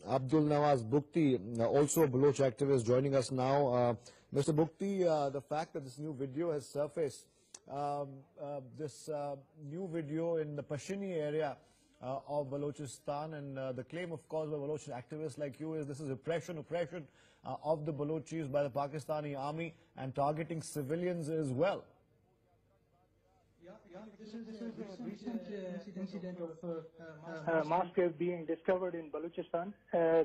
Abdul Nawaz Bugti, also a Baloch activist, joining us now. Mr. Bugti, the fact that this new video has surfaced, this new video in the Pasheni area of Balochistan, and the claim, of course, by Baloch activists like you is this is oppression of the Balochis by the Pakistani army and targeting civilians as well. This is a recent incident of mass grave being discovered in Balochistan.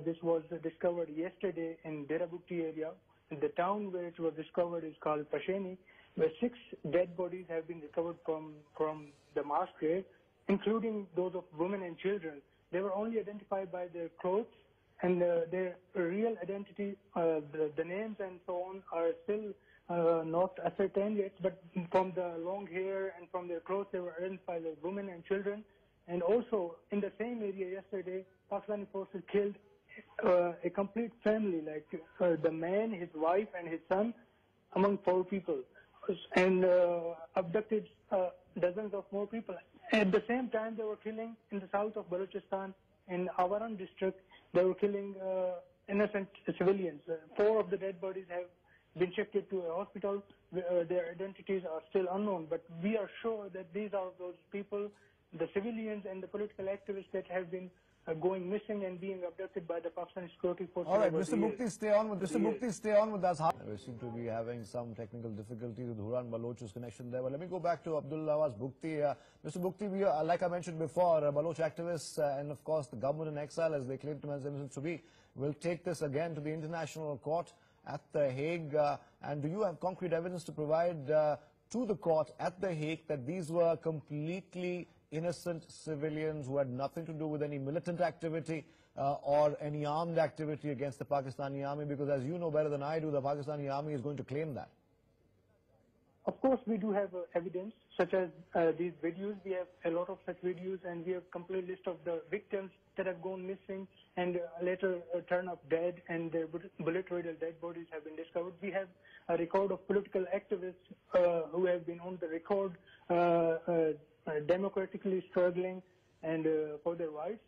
This was discovered yesterday in Dera area. The town where it was discovered is called Pasheni, where 6 dead bodies have been recovered from the mass grave, including those of women and children. They were only identified by their clothes, and their real identity, the names and so on, are still not ascertained yet, but from the long hair and from their clothes, they were identified as women and children. And also, in the same area yesterday, Pakistani forces killed a complete family, like the man, his wife, and his son, among 4 people, and abducted dozens of more people. At the same time, they were killing in the south of Balochistan, in Avaran district, they were killing innocent civilians. 4 of the dead bodies have been shifted to a hospital. Their identities are still unknown, but we are sure that these are those people, the civilians and the political activists that have been going missing and being abducted by the Pakistani security forces. All right, Mr. Bugti, stay on with us. We seem to be having some technical difficulties with Huran Baloch's connection there. But let me go back to Abdul Nawaz Bugti. Mr. Bugti, we are, like I mentioned before, Baloch activists and of course the government in exile, as they claim themselves to be, will take this again to the International Court at The Hague. And do you have concrete evidence to provide to the court at The Hague that these were completely innocent civilians who had nothing to do with any militant activity or any armed activity against the Pakistani army? Because as you know better than I do, the Pakistani army is going to claim that. Of course, we do have evidence, such as these videos. We have a lot of such videos, and we have a complete list of the victims that have gone missing and later turn up dead, and their bullet-riddled dead bodies have been discovered. We have a record of political activists who have been on the record democratically struggling and for their rights,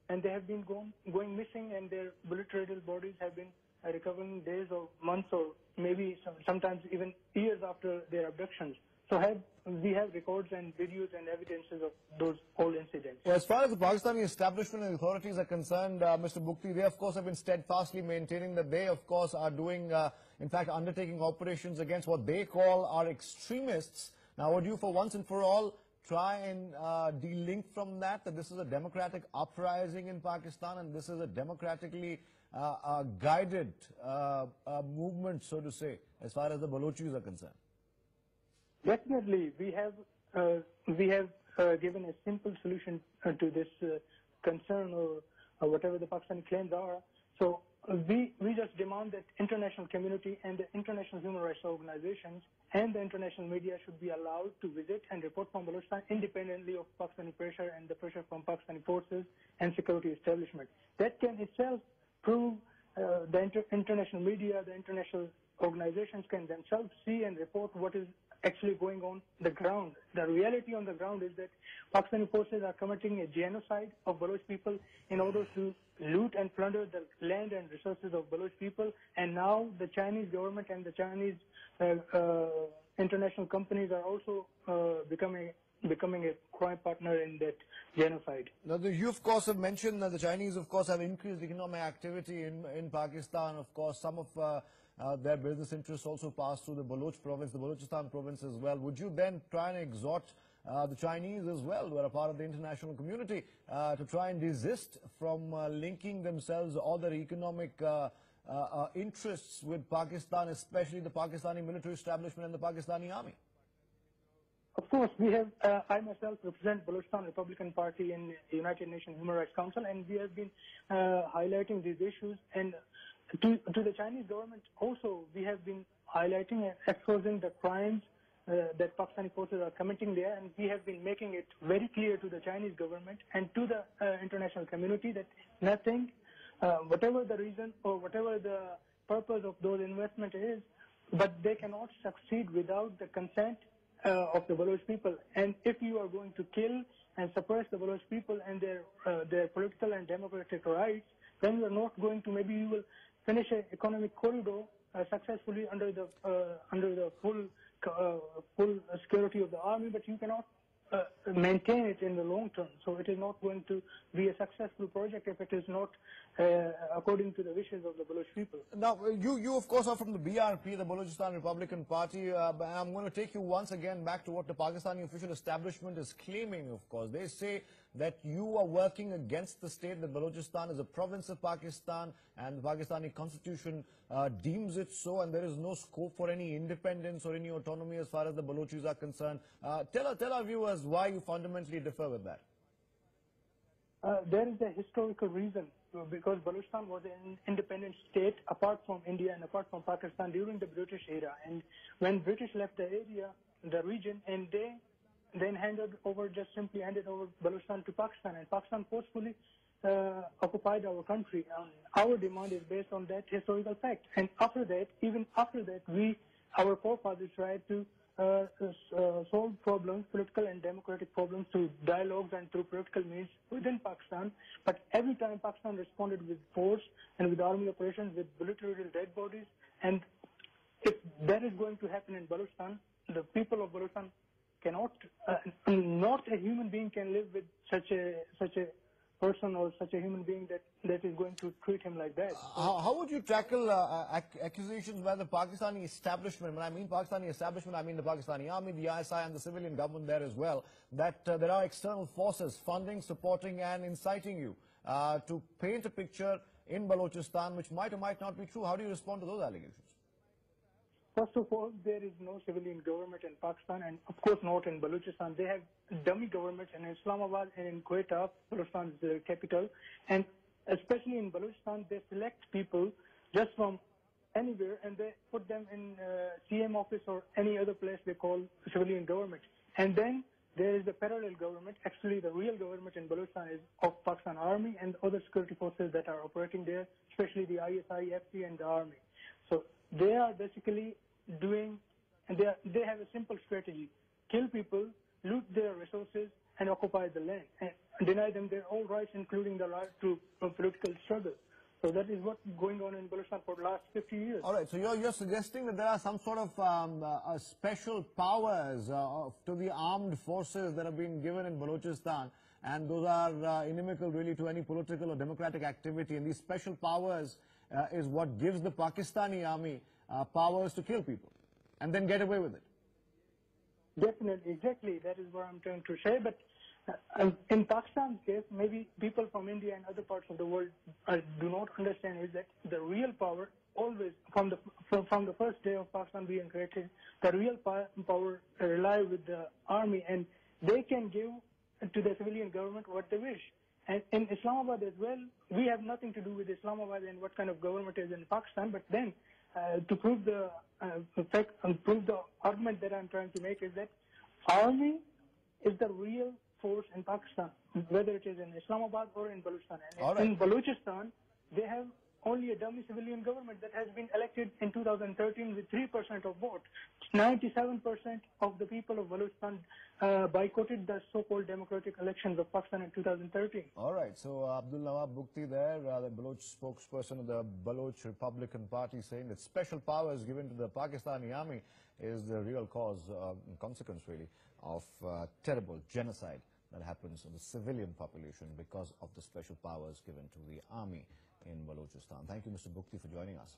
and they have been going missing, and their bullet-riddled bodies have been recovering days or months or maybe sometimes even years after their abductions. So we have records and videos and evidences of those whole incidents. Well, as far as the Pakistani establishment and authorities are concerned, Mr. Bugti, they of course have been steadfastly maintaining that they of course are doing, in fact, undertaking operations against what they call are extremists. Now, would you for once and for all try and de-link from that this is a democratic uprising in Pakistan and this is a democratically guided movement, so to say, as far as the Balochis are concerned? Definitely, we have given a simple solution to this concern or whatever the Pakistani claims are. So we just demand that international community and the international human rights organizations and the international media should be allowed to visit and report from Balochistan independently of Pakistani pressure and the pressure from Pakistani forces and security establishment. That can itself prove the international media, the international organizations can themselves see and report what is actually going on the ground. The reality on the ground is that Pakistani forces are committing a genocide of Baloch people in order to loot and plunder the land and resources of Baloch people, and now the Chinese government and the Chinese international companies are also becoming a crime partner in that genocide. Now, you of course have mentioned that the Chinese of course have increased economic activity in Pakistan. Of course, some of their business interests also pass through the Baloch province, the Balochistan province as well. Would you then try and exhort the Chinese as well, who are a part of the international community, to try and desist from linking themselves or their economic interests with Pakistan, especially the Pakistani military establishment and the Pakistani army? Of course, we have. I myself represent Baloch Republican Party in the United Nations Human Rights Council, and we have been highlighting these issues. And to the Chinese government also, we have been highlighting and exposing the crimes that Pakistani forces are committing there, and we have been making it very clear to the Chinese government and to the international community that nothing, whatever the reason or whatever the purpose of those investment is, but they cannot succeed without the consent of the Baloch people. And if you are going to kill and suppress the Baloch people and their political and democratic rights, then you are not going to, maybe you will finish an economic corridor successfully under the full security of the army, but you cannot maintain it in the long term. So it is not going to be a successful project if it is not according to the wishes of the Baloch people. Now, you of course are from the BRP, the Balochistan Republican Party. I'm going to take you once again back to what the Pakistani official establishment is claiming, of course. They say that you are working against the state, that Balochistan is a province of Pakistan, and the Pakistani constitution deems it so, and there is no scope for any independence or any autonomy as far as the Balochis are concerned. Tell our viewers why you fundamentally differ with that. There is a historical reason, because Balochistan was an independent state apart from India and apart from Pakistan during the British era. And when British left the area, the region, and they then simply handed over Balochistan to Pakistan, and Pakistan forcefully occupied our country. Our demand is based on that historical fact. And even after that, our forefathers tried to solve problems, political and democratic problems, through dialogues and through political means within Pakistan. But every time Pakistan responded with force and with army operations, with military dead bodies. And if that is going to happen in Balochistan, the people of Balochistan cannot, not a human being can live with such a person or such a human being that is going to treat him like that. How would you tackle accusations by the Pakistani establishment? When I mean Pakistani establishment, I mean the Pakistani army, the ISI, and the civilian government there as well, that there are external forces funding, supporting, and inciting you to paint a picture in Balochistan which might or might not be true. How do you respond to those allegations? First of all, there is no civilian government in Pakistan, and of course not in Balochistan. They have dummy governments in Islamabad and in Quetta. Balochistan is the capital. And especially in Balochistan, they select people just from anywhere and they put them in CM office or any other place they call civilian government. And then there is the parallel government. Actually, the real government in Balochistan is of Pakistan Army and other security forces that are operating there, especially the ISI, FP, and the Army. So they are basically doing, and they have a simple strategy: kill people, loot their resources, and occupy the land, and deny them their own rights, including the right to political struggle. So that is what's going on in Balochistan for the last 50 years. All right, so you're suggesting that there are some sort of special powers to the armed forces that have been given in Balochistan, and those are inimical really to any political or democratic activity, and these special powers is what gives the Pakistani army powers to kill people and then get away with it. Definitely, exactly. That is what I'm trying to say. But in Pakistan's case, maybe people from India and other parts of the world do not understand is that the real power always, from the first day of Pakistan being created, the real power relies with the army, and they can give to the civilian government what they wish. And in Islamabad as well, we have nothing to do with Islamabad and what kind of government is in Pakistan. But then, to prove the fact and prove the argument that I'm trying to make is that army is the real force in Pakistan, whether it is in Islamabad or in Balochistan. And in Balochistan, they have only a dummy civilian government that has been elected in 2013 with 3% of vote. 97% of the people of Balochistan boycotted the so-called democratic elections of Pakistan in 2013. All right, so Abdul Nawaz Bugti there, the Baloch spokesperson of the Baloch Republican Party, saying that special powers given to the Pakistani army is the real cause, consequence really, of terrible genocide that happens in the civilian population because of the special powers given to the army in Balochistan. Thank you, Mr. Bugti, for joining us.